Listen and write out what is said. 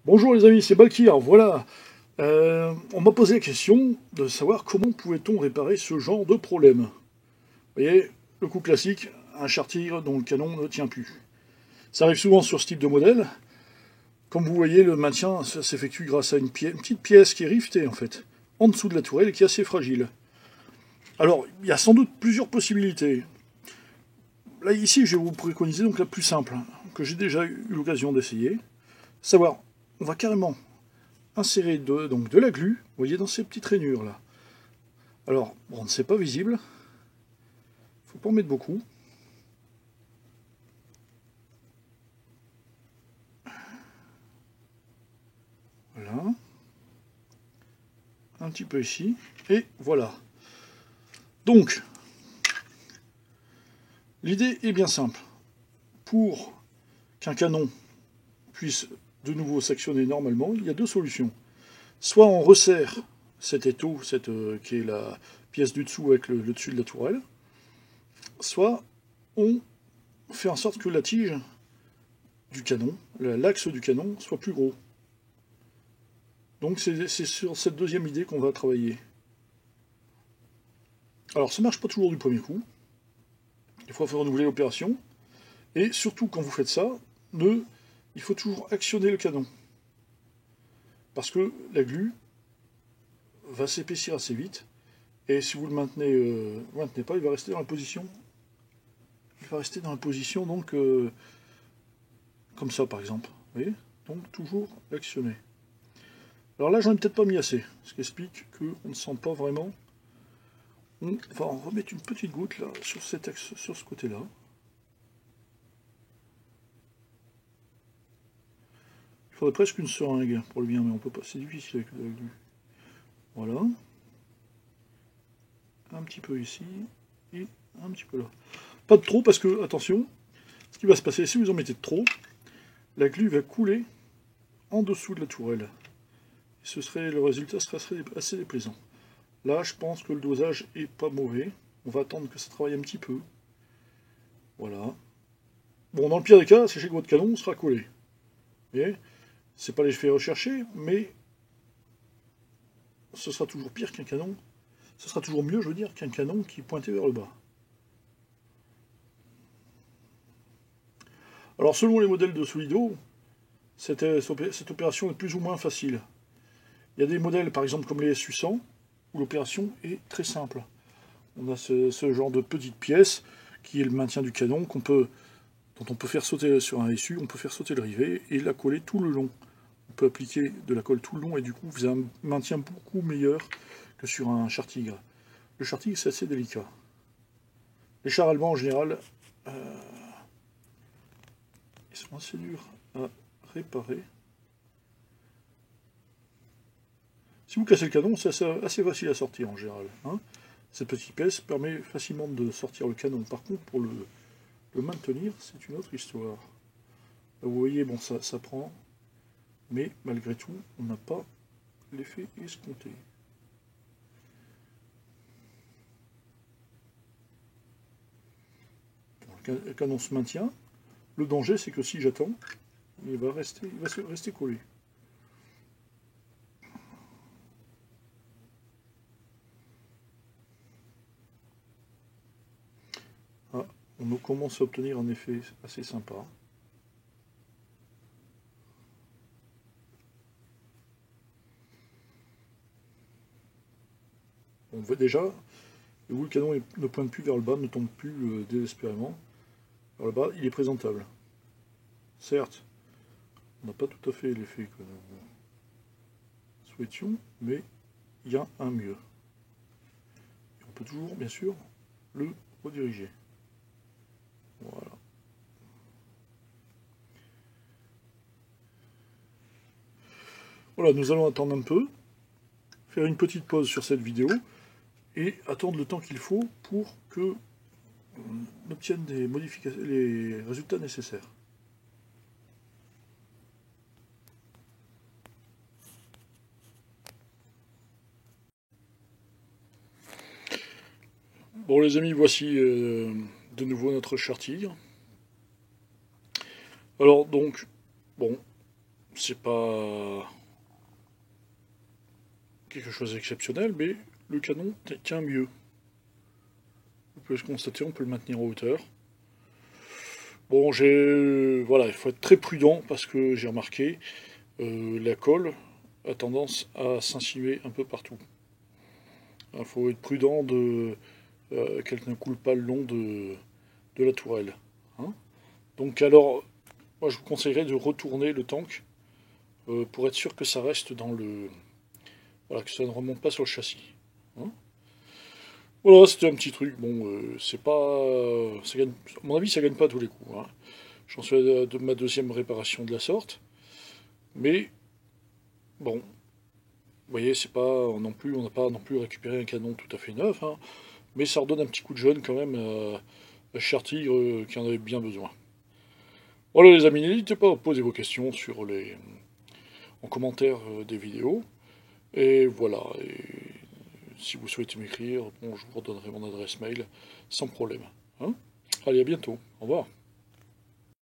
Bonjour les amis, c'est Balkir, voilà. On m'a posé la question de savoir comment pouvait-on réparer ce genre de problème. Vous voyez, le coup classique, un char-tigre dont le canon ne tient plus. Ça arrive souvent sur ce type de modèle. Comme vous voyez, le maintien s'effectue grâce à une petite pièce qui est rivetée en fait, en dessous de la tourelle et qui est assez fragile. Alors, il y a sans doute plusieurs possibilités. Là, ici, je vais vous préconiser donc la plus simple, que j'ai déjà eu l'occasion d'essayer. Savoir, on va carrément insérer donc de la glu, vous voyez, dans ces petites rainures là. Alors, bon, c'est pas visible, faut pas en mettre beaucoup. Voilà, un petit peu ici, et voilà. Donc, l'idée est bien simple. Pour qu'un canon puisse de nouveau s'actionner normalement, il y a deux solutions. Soit on resserre cet étau, qui est la pièce du dessous avec le dessus de la tourelle, soit on fait en sorte que la tige du canon, l'axe du canon, soit plus gros. Donc c'est sur cette deuxième idée qu'on va travailler. Alors ça marche pas toujours du premier coup. Des fois il faut renouveler l'opération. Et surtout quand vous faites ça, il faut toujours actionner le canon. Parce que la glu va s'épaissir assez vite. Et si vous le maintenez pas, il va rester dans la position. Il va rester dans la position donc comme ça par exemple. Vous voyez, donc toujours actionner. Alors là j'en ai peut-être pas mis assez. Ce qui explique qu'on ne sent pas vraiment. On va en remettre une petite goutte là sur cet axe, sur ce côté-là. Il faudrait presque une seringue pour le bien, mais on peut pas. C'est difficile avec de la glu. Voilà. Un petit peu ici et un petit peu là. Pas de trop parce que, attention, ce qui va se passer, si vous en mettez de trop, la glu va couler en dessous de la tourelle. Et le résultat serait assez déplaisant. Là, je pense que le dosage est pas mauvais. On va attendre que ça travaille un petit peu. Voilà. Bon, dans le pire des cas, sachez que votre canon sera collé. Vous voyez, c'est pas l'effet recherché, mais ce sera toujours pire qu'un canon. Ce sera toujours mieux, je veux dire, qu'un canon qui pointait vers le bas. Alors, selon les modèles de Solido, cette opération est plus ou moins facile. Il y a des modèles, par exemple, comme les SU100, où l'opération est très simple. On a ce genre de petite pièce qui est le maintien du canon dont on peut faire sauter sur un SU, on peut faire sauter le rivet et la coller tout le long. On peut appliquer de la colle tout le long et du coup vous avez un maintien beaucoup meilleur que sur un char tigre. Le char tigre c'est assez délicat. Les chars allemands en général, ils sont assez durs à réparer. Si vous cassez le canon, c'est assez facile à sortir en général. Hein. Cette petite pièce permet facilement de sortir le canon. Par contre, pour le maintenir, c'est une autre histoire. Là, vous voyez, bon, ça prend, mais malgré tout, on n'a pas l'effet escompté. Bon, le canon se maintient. Le danger, c'est que si j'attends, il va rester collé. Ah, on commence à obtenir un effet assez sympa. On voit déjà, où le canon ne pointe plus vers le bas, ne tombe plus désespérément vers le bas, il est présentable. Certes, on n'a pas tout à fait l'effet que nous souhaitions, mais il y a un mieux. Et on peut toujours, bien sûr, le rediriger. Voilà. Voilà, nous allons attendre un peu, faire une petite pause sur cette vidéo, et attendre le temps qu'il faut pour que on obtienne les résultats nécessaires. Bon les amis, voici de nouveau notre char tigre. Alors donc, bon, c'est pas quelque chose d'exceptionnel, mais le canon tient mieux. Vous pouvez le constater, on peut le maintenir en hauteur. Bon, voilà, il faut être très prudent parce que j'ai remarqué, la colle a tendance à s'insinuer un peu partout. Il faut être prudent qu'elle ne coule pas le long de la tourelle, hein. Donc alors, moi je vous conseillerais de retourner le tank pour être sûr que ça reste dans le... Voilà, que ça ne remonte pas sur le châssis, hein. Voilà, c'était un petit truc. Bon, c'est pas... à mon avis, ça gagne pas à tous les coups, hein. J'en suis à ma deuxième réparation de la sorte. Mais, bon, vous voyez, c'est pas non plus, on n'a pas non plus récupéré un canon tout à fait neuf, hein. Mais ça redonne un petit coup de jeune quand même à Cher-Tigre qui en avait bien besoin. Voilà les amis, n'hésitez pas à poser vos questions en commentaire des vidéos. Et voilà, et si vous souhaitez m'écrire, bon, je vous redonnerai mon adresse mail sans problème, hein. Allez, à bientôt, au revoir.